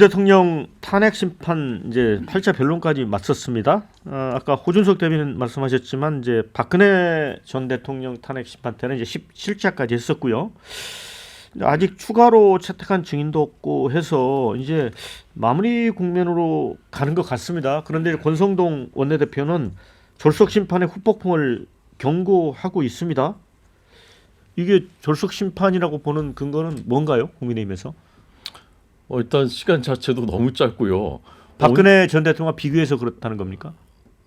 대통령 탄핵 심판 이제 8차 변론까지 마쳤습니다. 아까 호준석 대변인 말씀하셨지만 이제 박근혜 전 대통령 탄핵 심판 때는 이제 17차까지 했었고요. 아직 추가로 채택한 증인도 없고 해서 이제 마무리 국면으로 가는 것 같습니다. 그런데 권성동 원내대표는 졸속 심판의 후폭풍을 경고하고 있습니다. 이게 졸속 심판이라고 보는 근거는 뭔가요? 국민의힘에서? 일단 시간 자체도 너무 짧고요. 박근혜 전 대통령과 비교해서 그렇다는 겁니까?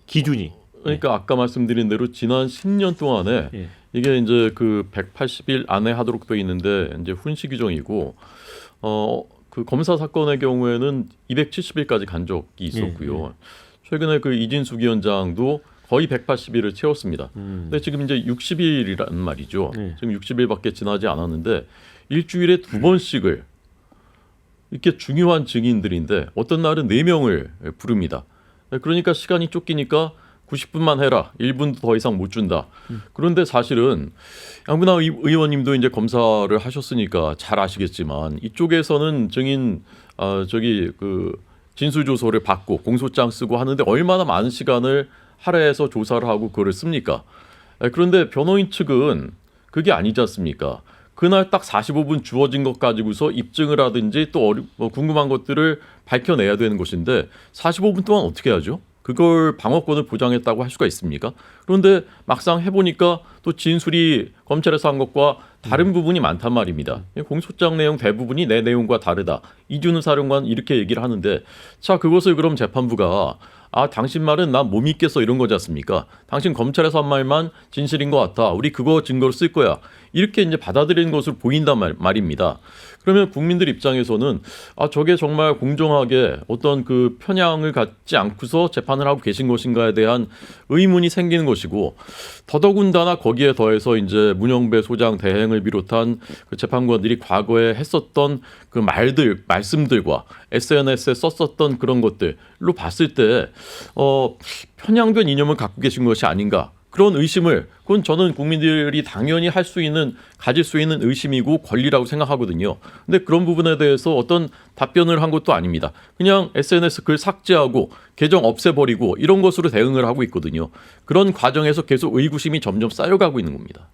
기준이. 그러니까 아까 말씀드린 대로 지난 10년 동안에 예. 이게 이제 그 180일 안에 하도록 돼 있는데 이제 훈시 규정이고 그 검사 사건의 경우에는 270일까지 간 적이 있었고요. 최근에 그 이진숙 위원장도 거의 180일을 채웠습니다. 근데 지금 이제 60일이란 말이죠. 지금 60일밖에 지나지 않았는데 일주일에 2번씩을 이렇게 중요한 증인들인데 어떤 날은 4명을 부릅니다. 그러니까 시간이 쫓기니까 90분만 해라. 1분도 더 이상 못 준다. 그런데 사실은 양분아 의원님도 이제 검사를 하셨으니까 잘 아시겠지만 이쪽에서는 증인 그 진술조서를 받고 공소장 쓰고 하는데 얼마나 많은 시간을 할애해서 조사를 하고 그거를 씁니까? 그런데 변호인 측은 그게 아니지 않습니까? 그날 딱 45분 주어진 것 가지고서 입증을 하든지 또 궁금한 것들을 밝혀내야 되는 것인데 45분 동안 어떻게 하죠? 그걸 방어권을 보장했다고 할 수가 있습니까? 그런데 막상 해보니까 또 진술이 검찰에서 한 것과 다른 부분이 많단 말입니다. 공소장 내용 대부분이 내 내용과 다르다. 이준우 사령관 이렇게 얘기를 하는데 자 그것을 그럼 재판부가 당신 말은 나 못 믿겠어 이런 거지 않습니까? 당신 검찰에서 한 말만 진실인 것 같아. 우리 그거 증거로 쓸 거야. 이렇게 이제 받아들이는 것으로 보인단 말입니다. 그러면 국민들 입장에서는 저게 정말 공정하게 어떤 그 편향을 갖지 않고서 재판을 하고 계신 것인가에 대한 의문이 생기는 것이고 더더군다나 거기에 더해서 이제 문영배 소장 대행을 비롯한 그 재판관들이 과거에 했었던 그 말씀들과 SNS에 썼었던 그런 것들로 봤을 때 편향된 이념을 갖고 계신 것이 아닌가. 그런 의심을 그건 저는 국민들이 당연히 가질 수 있는 의심이고 권리라고 생각하거든요. 근데 그런 부분에 대해서 어떤 답변을 한 것도 아닙니다. 그냥 SNS 글 삭제하고 계정 없애버리고 이런 것으로 대응을 하고 있거든요. 그런 과정에서 계속 의구심이 점점 쌓여가고 있는 겁니다.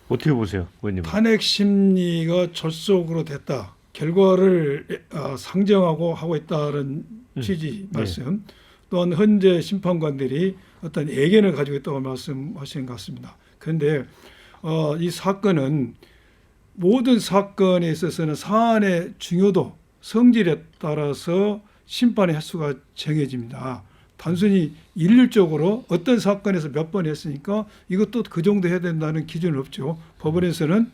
어떻게 보세요, 의원님? 탄핵 심리가 졸속으로 됐다. 결과를 상정하고 하고 있다는 취지 말씀. 또한 현재 심판관들이 어떤 예견을 가지고 있다고 말씀하신 것 같습니다. 그런데 이 사건은 모든 사건에 있어서는 사안의 중요도, 성질에 따라서 심판의 횟수가 정해집니다. 단순히 일률적으로 어떤 사건에서 몇 번 했으니까 이것도 그 정도 해야 된다는 기준은 없죠. 법원에서는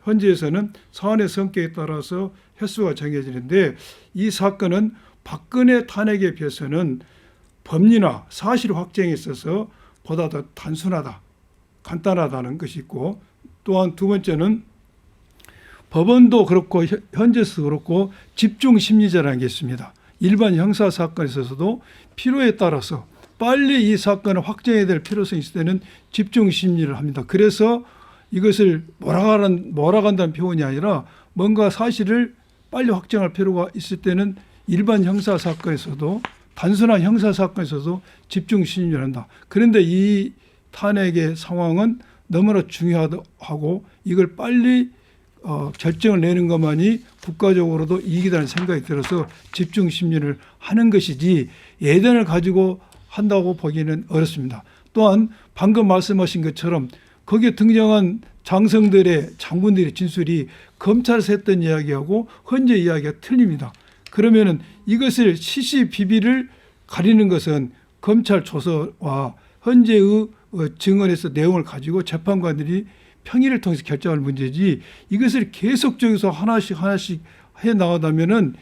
현재에서는 사안의 성격에 따라서 횟수가 정해지는데 이 사건은 박근혜 탄핵에 비해서는 법리나 사실 확정에 있어서 보다 더 단순하다, 간단하다는 것이 있고 또한 두 번째는 법원도 그렇고 현재도 그렇고 집중 심리자라는 게 있습니다. 일반 형사 사건에 있어서도 필요에 따라서 빨리 이 사건을 확정해야 될 필요성이 있을 때는 집중 심리를 합니다. 그래서 이것을 몰아간다는 표현이 아니라 뭔가 사실을 빨리 확정할 필요가 있을 때는 일반 형사 사건에서도 단순한 형사 사건에서도 집중 심리를 한다. 그런데 이 탄핵의 상황은 너무나 중요하고 이걸 빨리 결정을 내는 것만이 국가적으로도 이익이라는 생각이 들어서 집중 심리를 하는 것이지 예단을 가지고 한다고 보기는 어렵습니다. 또한 방금 말씀하신 것처럼 거기에 등장한 장군들의 진술이 검찰에서 했던 이야기하고 현재 이야기가 틀립니다. 그러면은 이것을 시시비비를 가리는 것은 검찰 조서와 현재의 증언에서 내용을 가지고 재판관들이 평의를 통해서 결정할 문제지 이것을 계속적으로 하나씩 해 나가다면은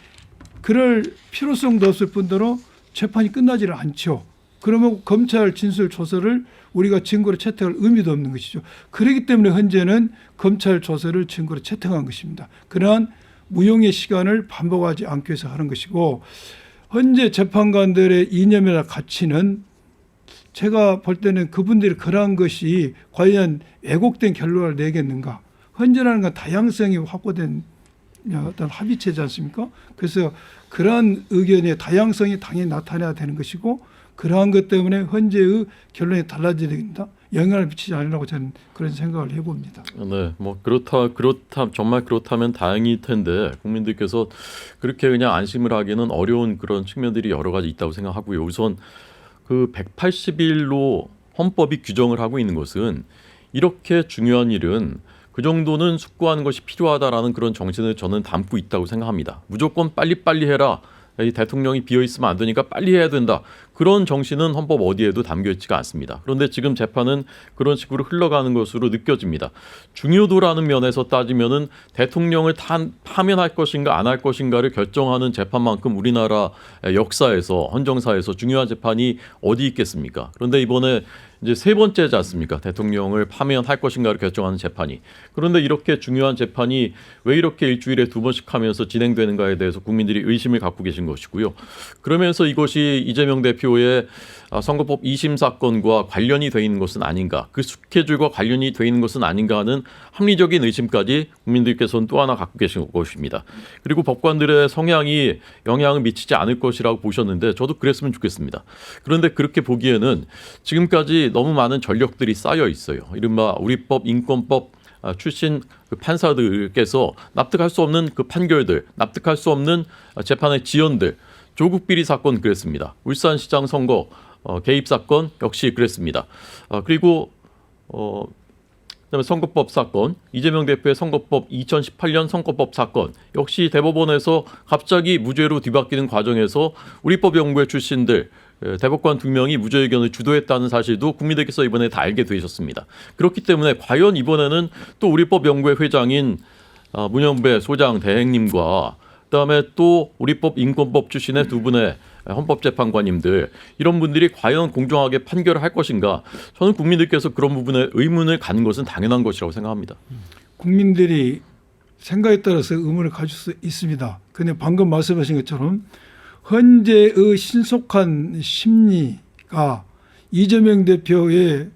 그럴 필요성도 없을 뿐더러 재판이 끝나지를 않죠. 그러면 검찰 진술 조서를 우리가 증거로 채택할 의미도 없는 것이죠. 그렇기 때문에 현재는 검찰 조서를 증거로 채택한 것입니다. 그러한 무용의 시간을 반복하지 않기 위해서 하는 것이고 현재 재판관들의 이념이나 가치는 제가 볼 때는 그분들이 그러한 것이 과연 왜곡된 결론을 내겠는가. 현재라는 건 다양성이 확보된 어떤 합의체지 않습니까? 그래서 그러한 의견의 다양성이 당연히 나타나야 되는 것이고 그러한 것 때문에 현재의 결론이 달라져야 된다. 영향을 미치지 않으라고 저는 그런 생각을 해봅니다. 네, 뭐 그렇다 정말 그렇다면 다행일 텐데 국민들께서 그렇게 그냥 안심을 하기는 어려운 그런 측면들이 여러 가지 있다고 생각하고요. 우선 그 180일로 헌법이 규정을 하고 있는 것은 이렇게 중요한 일은 그 정도는 숙고하는 것이 필요하다라는 그런 정신을 저는 담고 있다고 생각합니다. 무조건 빨리빨리 해라. 이 대통령이 비어 있으면 안 되니까 빨리 해야 된다. 그런 정신은 헌법 어디에도 담겨 있지가 않습니다. 그런데 지금 재판은 그런 식으로 흘러가는 것으로 느껴집니다. 중요도라는 면에서 따지면은 대통령을 파면할 것인가 안 할 것인가를 결정하는 재판만큼 우리나라 역사에서 헌정사에서 중요한 재판이 어디 있겠습니까? 그런데 이번에 이제 세 번째지 않습니까? 대통령을 파면할 것인가를 결정하는 재판이. 그런데 이렇게 중요한 재판이 왜 이렇게 일주일에 2번씩 하면서 진행되는가에 대해서 국민들이 의심을 갖고 계신 것이고요. 그러면서 이것이 이재명 대표의 선거법 2심 사건과 관련이 돼 있는 것은 아닌가, 그 스케줄과 관련이 돼 있는 것은 아닌가 하는 합리적인 의심까지 국민들께서는 또 하나 갖고 계신 것입니다. 그리고 법관들의 성향이 영향을 미치지 않을 것이라고 보셨는데 저도 그랬으면 좋겠습니다. 그런데 그렇게 보기에는 지금까지 너무 많은 전력들이 쌓여 있어요. 이른바 우리법, 인권법 출신 그 판사들께서 납득할 수 없는 그 판결들, 납득할 수 없는 재판의 지연들, 조국 비리 사건 그랬습니다. 울산시장 선거 개입 사건 역시 그랬습니다. 그리고 그다음에 선거법 사건, 이재명 대표의 선거법 2018년 선거법 사건 역시 대법원에서 갑자기 무죄로 뒤바뀌는 과정에서 우리법 연구회 출신들 대법관 2명이 무죄 의견을 주도했다는 사실도 국민들께서 이번에 다 알게 되셨습니다. 그렇기 때문에 과연 이번에는 또 우리법 연구회 회장인 문현배 소장 대행님과 그다음에 또 우리법 인권법 출신의 2분의 헌법재판관님들 이런 분들이 과연 공정하게 판결을 할 것인가, 저는 국민들께서 그런 부분에 의문을 갖는 것은 당연한 것이라고 생각합니다. 국민들이 생각에 따라서 의문을 가질 수 있습니다. 그런데 방금 말씀하신 것처럼 현재의 신속한 심리가 이재명 대표의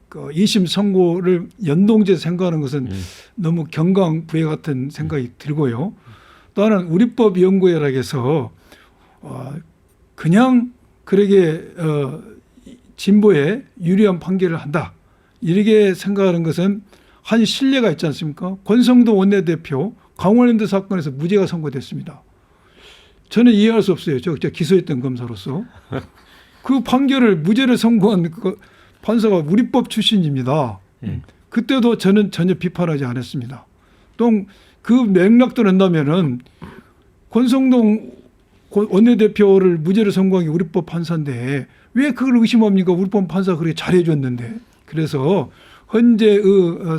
그 2심 선고를 연동돼서 생각하는 것은 너무 경강부회 같은 생각이 들고요. 또 하나는 우리법 연구회라고 해서 그냥 그러게 진보에 유리한 판결을 한다 이렇게 생각하는 것은 한 신뢰가 있지 않습니까? 권성동 원내대표 강원랜드 사건에서 무죄가 선고됐습니다. 저는 이해할 수 없어요. 저 기소했던 검사로서 그 판결을 무죄를 선고한 그 판사가 우리법 출신입니다. 그때도 저는 전혀 비판하지 않았습니다. 또 그 맥락도 낸다면은 권성동 원내대표를 무죄를 선고한 게 우리법 판사인데 왜 그걸 의심합니까? 우리법 판사가 그렇게 잘해줬는데. 그래서 현재의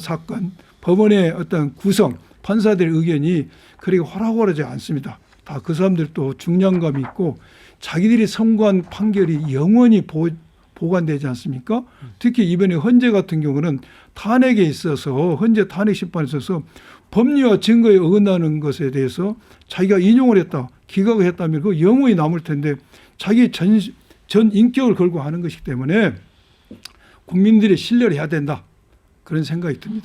사건, 법원의 어떤 구성, 판사들의 의견이 그렇게 호락호락하지 않습니다. 다 그 사람들도 중량감이 있고 자기들이 선고한 판결이 영원히 보관되지 않습니까? 특히 이번에 헌재 같은 경우는 탄핵에 있어서 헌재 탄핵 심판에 있어서 법리와 증거에 어긋나는 것에 대해서 자기가 인용을 했다, 기각을 했다면 그 영원히 남을 텐데 자기 전 인격을 걸고 하는 것이기 때문에 국민들이 신뢰를 해야 된다. 그런 생각이 듭니다.